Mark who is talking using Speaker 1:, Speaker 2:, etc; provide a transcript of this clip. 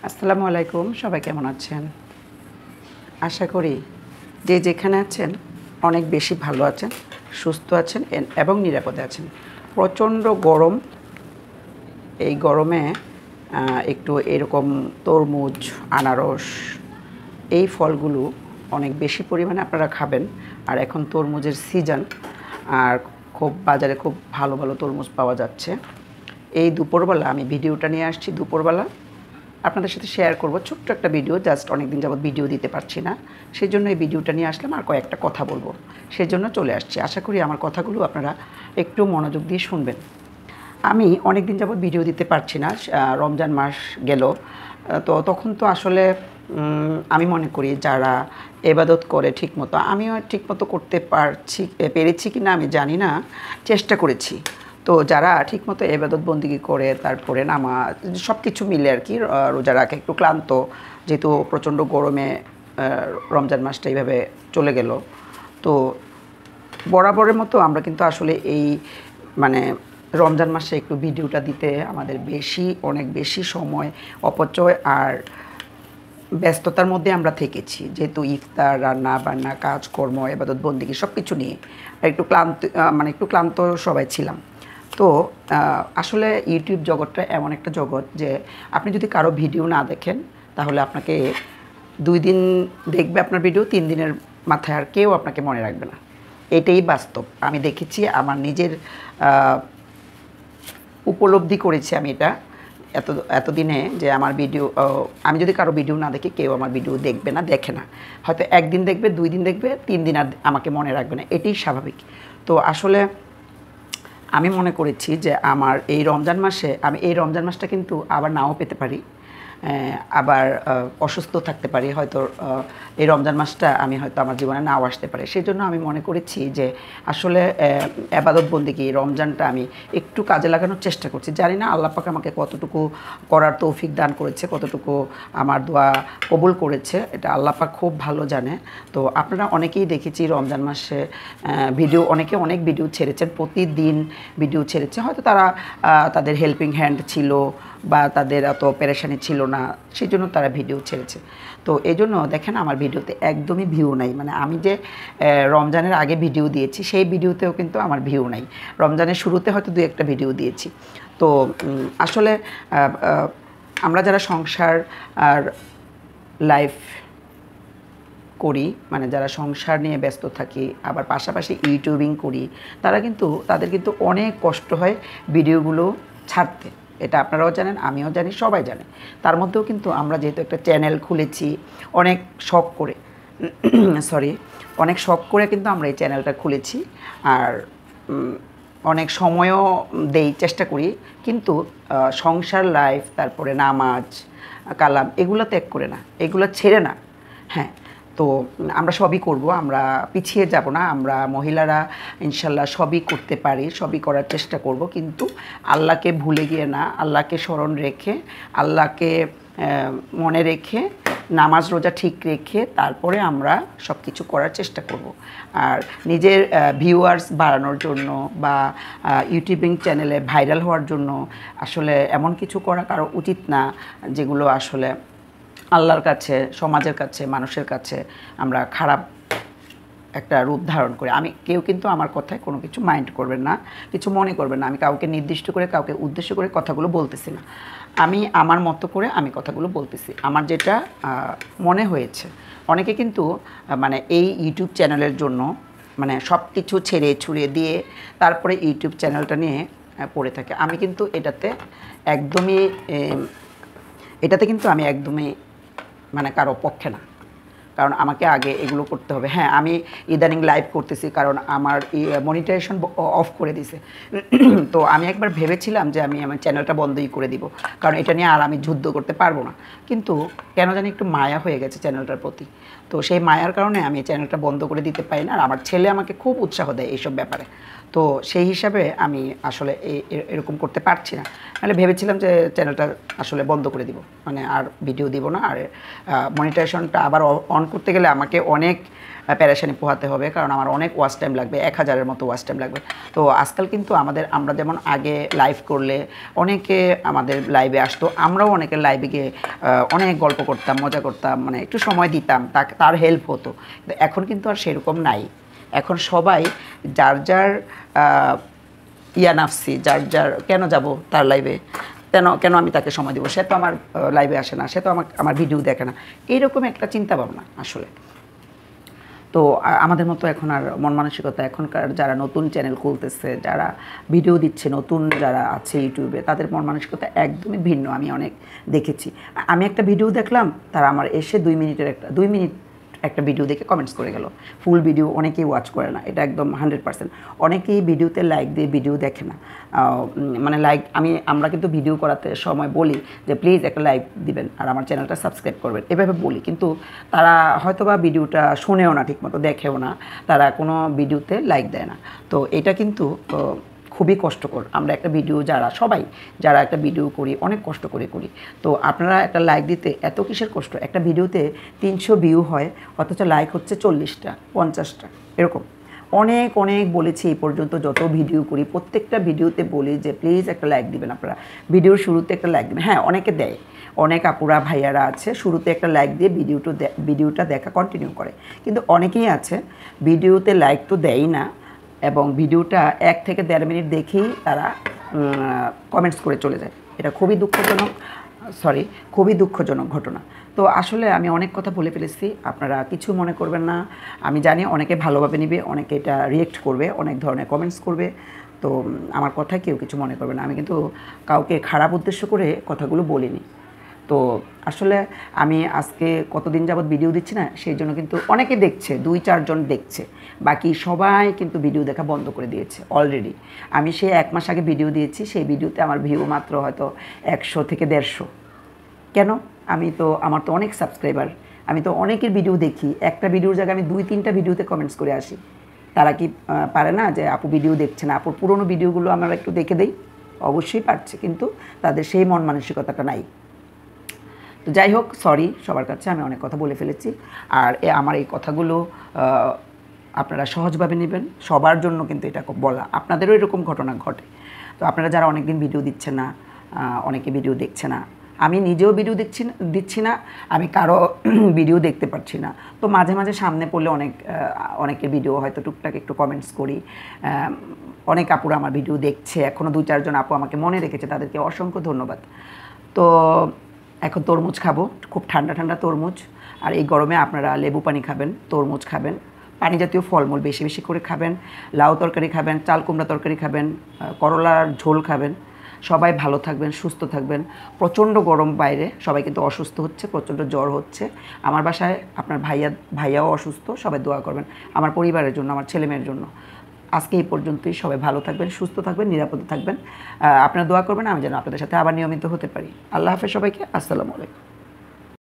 Speaker 1: আসসালামু আলাইকুম, সবাই কেমন আছেন? আশা করি যে যেখানে আছেন অনেক বেশি ভালো আছেন, সুস্থ আছেন এবং নিরাপদে আছেন। প্রচণ্ড গরম। এই গরমে একটু এরকম তরমুজ, আনারস এই ফলগুলো অনেক বেশি পরিমাণে আপনারা খাবেন। আর এখন তরমুজের সিজন, আর খুব বাজারে খুব ভালো ভালো তরমুজ পাওয়া যাচ্ছে। এই দুপুরবেলা আমি ভিডিওটা নিয়ে আসছি। দুপুরবেলা আপনাদের সাথে শেয়ার করব ছোট্ট একটা ভিডিও। জাস্ট অনেক দিন যাবত ভিডিও দিতে পারছি না, সেই জন্য এই ভিডিওটা নিয়ে আসলাম আর কয়েকটা কথা বলবো, সেই জন্য চলে আসছি। আশা করি আমার কথাগুলো আপনারা একটু মনোযোগ দিয়ে শুনবেন। আমি অনেক দিন যাবত ভিডিও দিতে পারছি না। রমজান মাস গেল, তো তখন তো আসলে আমি মনে করি যারা এবাদত করে ঠিকমতো, আমিও ঠিকমতো করতে পেরেছি কি না আমি জানি না, চেষ্টা করেছি। তো যারা ঠিকমতো এবাদত বন্দিগি করে, তারপরে নামাজ সব কিছু মিলে আর কি রোজা রাখে, একটু ক্লান্ত যেহেতু প্রচণ্ড গরমে রমজান মাসটা এইভাবে চলে গেল। তো বরাবরের মতো আমরা কিন্তু আসলে এই মানে রমজান মাসে একটু ভিডিওটা দিতে আমাদের অনেক বেশি সময় অপচয় আর ব্যস্ততার মধ্যে আমরা থেকেছি, যেহেতু ইফতার, রান্না বান্না, কাজকর্ম, এবাদত বন্দিগি সব কিছু নিয়ে একটু ক্লান্ত সবাই ছিলাম। তো আসলে ইউটিউব জগৎটা এমন একটা জগৎ যে আপনি যদি কারো ভিডিও না দেখেন তাহলে আপনাকে 2 দিন দেখবে আপনার ভিডিও, 3 দিনের মাথায় আর কেউ আপনাকে মনে রাখবে না। এটাই বাস্তব। আমি দেখেছি, আমার নিজের উপলব্ধি করেছি আমি এটা এতদিনে, যে আমার ভিডিও আমি যদি কারো ভিডিও না দেখি কেউ আমার ভিডিও দেখবে না, দেখে না। হয়তো 1 দিন দেখবে, 2 দিন দেখবে, 3 দিন আর আমাকে মনে রাখবে না। এটাই স্বাভাবিক। তো আসলে আমি মনে করেছি যে এই রমজান মাসটা কিন্তু আবার নাও পেতে পারি, আবার অসুস্থ থাকতে পারি, হয়তো এই রমজান মাসটা আমি হয়তো আমার জীবনে নাও আসতে পারে। সেই জন্য আমি মনে করেছি যে আসলে এবাদত বন্দেগী রমজানটা আমি একটু কাজে লাগানোর চেষ্টা করছি। জানি না আল্লাহ পাক আমাকে কতটুকু করার তৌফিক দান করেছে, কতটুকু আমার দোয়া কবুল করেছে, এটা আল্লাহ পাক খুব ভালো জানে। তো আপনারা অনেকেই দেখেছি রমজান মাসে অনেক ভিডিও ছেড়েছেন, প্রতিদিন ভিডিও ছেড়েছে। হয়তো তারা তাদের হেল্পিং হ্যান্ড ছিল বা তাদের এত পেরেশানি ছিল না, সেই জন্য তারা ভিডিও ছেড়েছে। তো এই জন্য দেখেন আমার ভিডিওতে একদমই ভিউ নাই। মানে আমি যে রমজানের আগে ভিডিও দিয়েছি সেই ভিডিওতেও কিন্তু আমার ভিউ নাই। রমজানের শুরুতে হয়তো 2-1টা ভিডিও দিয়েছি। তো আসলে আমরা যারা সংসার আর লাইফ করি, মানে যারা সংসার নিয়ে ব্যস্ত থাকি, আবার পাশাপাশি ইউটিউবিং করি, তাদের কিন্তু অনেক কষ্ট হয় ভিডিওগুলো ছাড়তে। এটা আপনারাও জানেন, আমিও জানি, সবাই জানে। তার মধ্যেও কিন্তু আমরা যেহেতু একটা চ্যানেল খুলেছি অনেক শখ করে অনেক শখ করে কিন্তু আমরা এই চ্যানেলটা খুলেছি, আর অনেক সময়ও চেষ্টা করি, কিন্তু সংসার লাইফ, তারপরে নামাজ কালাম এগুলো ত্যাগ করে না, এগুলো ছেড়ে না। হ্যাঁ, তো আমরা সবই করব, আমরা পিছিয়ে যাব না। আমরা মহিলারা ইনশাল্লাহ সবই করতে পারি, সবই করার চেষ্টা করব, কিন্তু আল্লাহকে ভুলে গিয়ে না, আল্লাহকে স্মরণ রেখে, আল্লাহকে মনে রেখে, নামাজ রোজা ঠিক রেখে তারপরে আমরা সব কিছু করার চেষ্টা করব। আর নিজের ভিউয়ার্স বাড়ানোর জন্য বা ইউটিউবিং চ্যানেলে ভাইরাল হওয়ার জন্য আসলে এমন কিছু করা কারো উচিত না যেগুলো আসলে আল্লাহর কাছে, সমাজের কাছে, মানুষের কাছে আমরা খারাপ একটা রূপ ধারণ করে। কেউ কিন্তু আমার কথায় কোনো কিছু মাইন্ড করবেন না, কিছু মনে করবেন না। আমি কাউকে নির্দিষ্ট করে, কাউকে উদ্দেশ্য করে কথাগুলো বলতেছি না। আমি আমার মতো করে আমি কথাগুলো বলতেছি, আমার যেটা মনে হয়েছে। অনেকে কিন্তু মানে এই ইউটিউব চ্যানেলের জন্য মানে সব কিছু ছেড়ে ছুড়ে দিয়ে তারপরে ইউটিউব চ্যানেলটা নিয়ে পড়ে থাকে। আমি কিন্তু এটাতে কিন্তু আমি একদমই মানে কারো পক্ষে না, কারণ আমাকে আগে এগুলো করতে হবে। হ্যাঁ, আমি ইদানিং লাইভ করতেছি কারণ আমার মনিটাইজেশন অফ করে দিছে। তো আমি একবার ভেবেছিলাম যে আমি আমার চ্যানেলটা বন্ধই করে দিব, কারণ এটা নিয়ে আর আমি যুদ্ধ করতে পারবো না। কিন্তু কেন জানি একটু মায়া হয়ে গেছে চ্যানেলটার প্রতি। তো সেই মায়ার কারণে আমি চ্যানেলটা বন্ধ করে দিতে পারি না। আর আমার ছেলে আমাকে খুব উৎসাহ দেয় এইসব ব্যাপারে। তো সেই হিসাবে আমি আসলে এরকম করতে পারছি না। নাহলে ভেবেছিলাম যে চ্যানেলটা আসলে বন্ধ করে দিব, মানে আর ভিডিও দিব না, আর মনিটাইজেশনটা আবার অন করতে গেলে আমাকে অনেক প্যারেশানি পোহাতে হবে, কারণ আমার অনেক ওয়াচ টাইম লাগবে, 1000-এর মতো ওয়াচ টাইম লাগবে। তো আজকাল কিন্তু আমরা যেমন আগে লাইভ করলে অনেকে আমাদের লাইভে আসতো, আমরাও অনেকের লাইভে গিয়ে অনেক গল্প করতাম, মজা করতাম, মানে একটু সময় দিতাম, তার হেল্প হতো। কিন্তু এখন কিন্তু আর সেরকম নাই। এখন সবাই যার যার নাফসি, যার কেন যাব তার লাইভে, কেন আমি তাকে সময় দেবো, সে তো আমার লাইভে আসে না, সে তো আমার ভিডিও দেখে না, এইরকম একটা চিন্তা ভাবনা আসলে। তো আমাদের মতো এখন আর মন মানসিকতা, এখনকার যারা নতুন চ্যানেল খুলতেছে, যারা ভিডিও দিচ্ছে, নতুন যারা আছে ইউটিউবে, তাদের মন মানসিকতা একদমই ভিন্ন। আমি অনেক দেখেছি, আমি একটা ভিডিও দেখলাম, তারা আমার এসে 2 মিনিট একটা ভিডিও দেখে কমেন্টস করে গেল। ফুল ভিডিও অনেকেই ওয়াচ করে না, এটা একদম 100%। অনেকেই ভিডিওতে লাইক দিয়ে ভিডিও দেখে না, মানে আমরা কিন্তু ভিডিও করাতে সময় বলি যে প্লিজ একটা লাইক দিবেন আর আমার চ্যানেলটা সাবস্ক্রাইব করবেন, এভাবে বলি, কিন্তু তারা হয়তোবা ভিডিওটা শোনেও না, ঠিকমতো দেখেও না, তারা কোনো ভিডিওতে লাইক দেয় না। তো এটা কিন্তু খুবই কষ্টকর। আমরা একটা ভিডিও যারা একটা ভিডিও করি অনেক কষ্ট করে করি, তো আপনারা একটা লাইক দিতে এত কিসের কষ্ট? একটা ভিডিওতে 300 ভিউ হয়, অথচ লাইক হচ্ছে 40টা 50টা এরকম। অনেক বলেছি এই পর্যন্ত, যত ভিডিও করি প্রত্যেকটা ভিডিওতে বলি যে প্লিজ একটা লাইক দিবেন আপনারা, ভিডিওর শুরুতে একটা লাইক দিবেন। হ্যাঁ, অনেকে দেয়, অনেক আপুরা ভাইয়ারা আছে শুরুতে একটা লাইক দিয়ে ভিডিওটা দেখা কন্টিনিউ করে, কিন্তু অনেকেই আছে ভিডিওতে লাইক তো দেয়ই না, এবং ভিডিওটা 1 থেকে 1.5 মিনিট দেখেই তারা কমেন্টস করে চলে যায়। এটা খুবই দুঃখজনক ঘটনা। তো আসলে আমি অনেক কথা বলে ফেলেছি, আপনারা কিছু মনে করবেন না। আমি জানি অনেকে ভালোভাবে নেবে, অনেকে এটা রিয়েক্ট করবে, অনেক ধরনের কমেন্টস করবে, তো আমার কথায় কেউ কিছু মনে করবে না। আমি কিন্তু কাউকে খারাপ উদ্দেশ্য করে কথাগুলো বলিনি। তো আসলে আমি আজকে কতদিন যাবৎ ভিডিও দিচ্ছি না, সেই জন্য কিন্তু অনেকে দেখছে, 2-4 জন দেখছে, বাকি সবাই কিন্তু ভিডিও দেখা বন্ধ করে দিয়েছে অলরেডি। আমি সেই 1 মাস আগে ভিডিও দিয়েছি, সেই ভিডিওতে আমার ভিউ মাত্র হয়তো 100 থেকে 150। কেন? আমার তো অনেক সাবস্ক্রাইবার, আমি তো অনেকের ভিডিও দেখি, একটা ভিডিওর জায়গায় আমি 2-3টা ভিডিওতে কমেন্টস করে আসি। তারা কি পারে না যে আপু ভিডিও দেখছে না, আপুর পুরনো ভিডিওগুলো আমরা একটু দেখে দেই? অবশ্যই পারছে, কিন্তু তাদের সেই মন মানসিকতাটা নাই। তো যাই হোক, সরি সবার কাছে, আমি অনেক কথা বলে ফেলেছি। আর আমার এই কথাগুলো আপনারা সহজভাবে নেবেন, সবার জন্য কিন্তু এটা বলা, আপনাদেরও এরকম ঘটনা ঘটে। তো আপনারা যারা অনেক দিন ভিডিও দিচ্ছে না, অনেকে ভিডিও দেখছে না, আমি নিজেও ভিডিও দিচ্ছি না, আমি কারো ভিডিও দেখতে পাচ্ছি না, তো মাঝে মাঝে সামনে পড়লে অনেকের ভিডিও হয়তো টুকটাক একটু কমেন্টস করি। অনেক আপুরা আমার ভিডিও দেখছে, এখনও 2-4 জন আপু আমাকে মনে রেখেছে, তাদেরকে অসংখ্য ধন্যবাদ। তো এখন তরমুজ খাবো, খুব ঠান্ডা ঠান্ডা তরমুজ, আর এই গরমে আপনারা লেবু পানি খাবেন, তরমুজ খাবেন, পানি জাতীয় ফলমূল বেশি বেশি করে খাবেন, লাউ তরকারি খাবেন, চাল কুমড়া তরকারি খাবেন, করলার ঝোল খাবেন। সবাই ভালো থাকবেন, সুস্থ থাকবেন। প্রচণ্ড গরম বাইরে, সবাই কিন্তু অসুস্থ হচ্ছে, প্রচণ্ড জ্বর হচ্ছে। আমার বাসায় আপনার ভাইয়াও অসুস্থ, সবাই দোয়া করবেন আমার পরিবারের জন্য, আমার ছেলেমেয়ের জন্য। আজকে এই পর্যন্তই, সবাই ভালো থাকবেন, সুস্থ থাকবেন, নিরাপদে থাকবেন। আপনারা দোয়া করবেন আমি যেন আপনাদের সাথে আবার নিয়মিত হতে পারি। আল্লাহ হাফেজ সবাইকে, আসসালামু আলাইকুম।